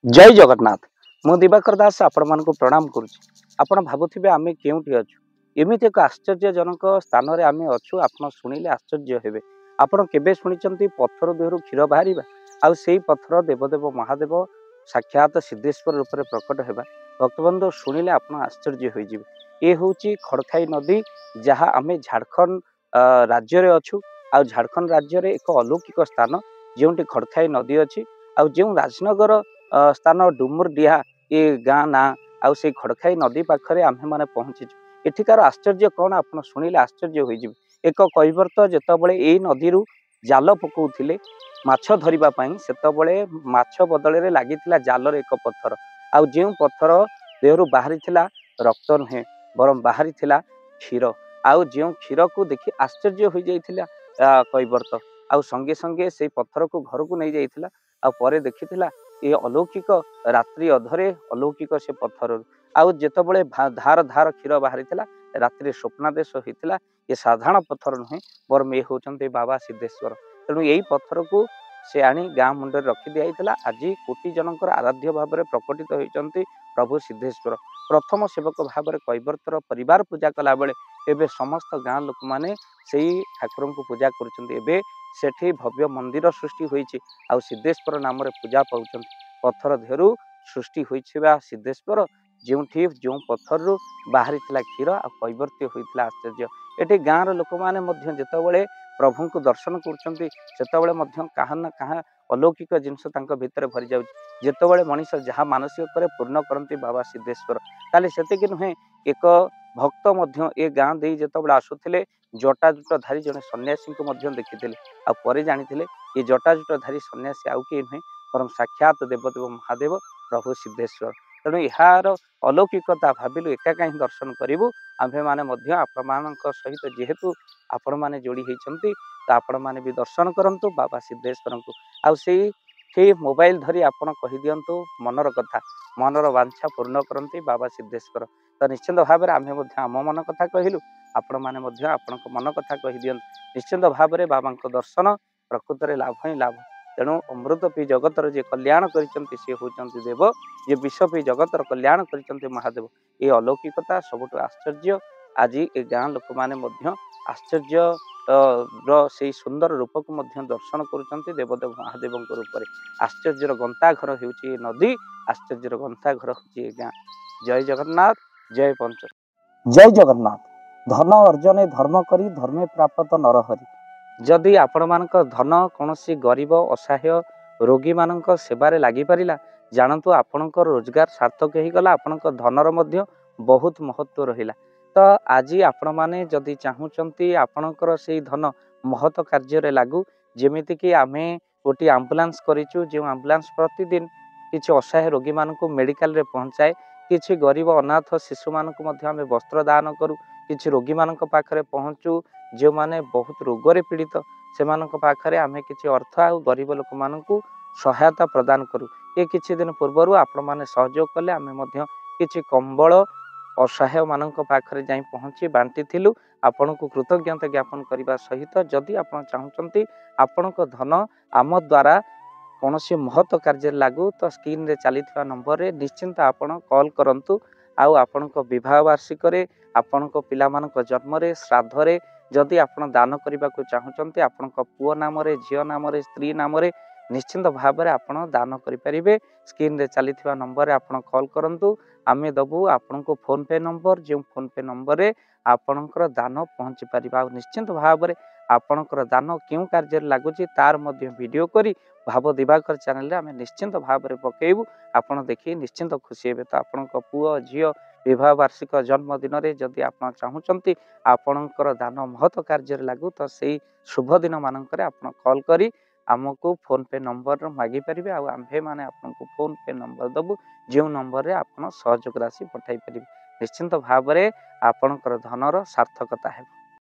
जय जगन्नाथ। मु दिवाकर दास आपण मानक प्रणाम करुच्ची। आपण भावुथिबे आमे केउठी अछु। एमिति एक आश्चर्यजनक स्थान रे आमे अछु। आपण शुणिले आश्चर्य हेबे। आपण केबे शुणिचंती पत्थर देहरु क्षीर बाहरिबा आउ सेई पत्थर देवदेव महादेव साक्षात सिद्धेश्वर रूप में प्रकट हेबा। भक्तबंधु शुणिले आपण आश्चर्य होई जिवे। ए होउची खड़खाई नदी जहाँ आमे झारखंड राज्य रे अछु। आउ झारखंड राज्य रे एक अलौकिक स्थान जेउंटी खड़खाई नदी अछि। आउ जेउ राजनगर स्थान डुमुरडीहा ये गाँ ना आउ से खड़खाई नदी पाखरे आम्भे माने पहुँचीचु। एठिकार आश्चर्य कौन आपण शुणिले आश्चर्य होई जिवे। एक कैवर्त जेतबळे एई नदीरु जाल पकाउथिले माछ धरिबा पई सेतबळे माछ बदले रे लागिथिला जालर एक पत्थर। आउ जेउ पत्थर देहरु बाहरी थिला रक्त नहे बरम बाहरी थिला क्षीर। आउ जेउ क्षीर को देखि आश्चर्य होई जाइथिला कैवर्त। आउ संगे संगे से पत्थर को घर को नहीं जाइथिला। आउ परे देखिथिला ये अलौकिक रात्रि अधरे अलौकिक से पत्थर आउ जेतबळे धार धार क्षीर बाहरी थिला रात्रि स्वप्नादेश होइथिला। ये साधारण पत्थर नुहे बरम ये होचंते बाबा सिद्धेश्वर। तेणु यही पत्थर को से आनी गाँ मुंडे रखी दिया। आज कोटी जनकर आराध्य भाव में प्रकटित होती प्रभु सिद्धेश्वर। प्रथम सेवक भाव में कैवर्तर परिवार पूजा कला बेले एबे समस्त गाँ लोक माने सेई ठाकुर को पूजा करुछन्ति। सेठी भव्य मंदिर सृष्टि होइछि आउ सिद्धेश्वर नाम रे पूजा पाउछन्ति। पत्थर देहरु सृष्टि होइछिबा सिद्धेश्वर जेउठी जो पत्थर रु बाहरी थिला क्षीर आ कैवर्त्य होइथिला आश्चर्य। एठी गाँ रो लोक माने मध्य जेतबळे प्रभु को दर्शन करुछन्ति सेतबळे मध्य कहा ना कहा अलौकिक जिनस तांको भितर भरी जाउछि। जेतबळे मनीष जहाँ मानसिक करे पूर्ण करन्ति बाबा सिद्धेश्वर। ताले सेतिकि नुहे एक भक्त मध्य ए गाँ देई जेतबळे आसुथिले जटाजुट धारी जने सन्यासी को मध्य देखिथिले। आ परे जानिथिले ये जटाजुट धारी सन्यासी आउ के नुहे परम साक्षात देवदेव महादेव प्रभु सिद्धेश्वर। तेणु यार अलौकिकता भाविलु एका कहीं दर्शन करूँ आम्भे माने मध्य आपण मानक सहित जेहेतु आपण माने जोड़ी होती तो आपण माने भी दर्शन करंतु बाबा सिद्धेश्वर को। आउ से मोबाइल धरी आपण कहि दियंतु मनर कथा मनर वांछा पूर्ण करंती बाबा सिद्धेश्वर। तो निश्चिंत भाव में आम्हे मध्य आम मन कथा कहलु आपण माने मध्य आपण मन कथा कहि दियंतु। निश्चिंत भाव में बाबा दर्शन प्रकृत में लाभ ही लाभ। तेणु अमृत पी जगतर जे कल्याण करिसंति से होचंति देव जे विश्व पी जगतर कल्याण करिसंति महादेव। ये अलौकिकता सबुठ आश्चर्य। आज ए गाँ लोक माने मध्य आश्चर्य से सुंदर रूप को मध्य दर्शन करुचंति देवदेव महादेव रूप में। आश्चर्यर गंता घर होउछि नदी आश्चर्यर गंता घर होउछि गाँ। जय जगन्नाथ जय पंच जय जगन्नाथ। धन अर्जने धर्म करी धर्मे प्राप्त नरहरि। जदि आपण मानक धन कौन गरीब असहाय रोगी मानक सेवारे लगी पारिला जानतु आपणकर रोजगार सार्थक हो गला। आपणकर धनर मध्य बहुत महत्व रहिला। तो आज आपण माने जदि चाहूचंती आपणकर से धन महत कार्य लागू जेमिति कि आमे गोटी आम्बुलांस करिचु जो आम्बुलांस प्रतिदिन किछि असहाय रोगी मानक मेडिकल रे पहुंचाए। किछि गरीब अनाथ शिशु मानक मध्य आमे वस्त्र दान करू। किछि रोगी मानक पाखरे पहुंचू जो माने बहुत रोगरे पीड़ित से पाखरे आमे किछि अर्थ आ गरीब लोक मानकू सहायता प्रदान करू। ये किछि दिन पूर्व आपण माने सहयोग कले आमे मध्य किछि कंबल असहाय मानक पाखरे जाई पहुंची बांटी थिलु। आपण को कृतज्ञता ज्ञापन करने सहित जदि आपण चाहूचंती आपण धन आम द्वारा कौन महत कार्य लागू तो स्क्रीन रे चली नंबर रे निश्चिंत आपण कॉल करंतु। आउ आपण विवाह वार्षिक आपण पिला मानक जन्म रे श्राद्ध रे जदि आपण दान करने को चाहूचंती आपण पुओ नाम रे झियो नाम रे स्त्री नाम रे निश्चिंत भाव में आपण दान करें। स्क्रीन रे चली नंबर रे आपण कॉल करंतु आमे दबु आपण को फोन पे नंबर जो फोन पे नंबर रे आपणकर दान पहुँची पार। निश्चिंत भाव में आपणकर दान क्यों कार्य लगुच तार मध्य वीडियो करी भाव दिवाकर चैनल आम निश्चिंत भाव में पकेबू। आपण देखिए निश्चिंत खुशी हे। तो आपण पुओ झियो विवाह वार्षिक जन्मदिन में जदि आप चाहूँगी आपणकर दान महत कार्य लागू तो से शुभ दिन मानक आप कॉल करी आमको फोन पे नंबर मागी पारे। आम्भे माने आपको फोन पे नंबर दबु जो नंबर रे आप सहयोग राशि पठाई पारे। निश्चिंत भाव में आपणकर धनर सार्थकता है।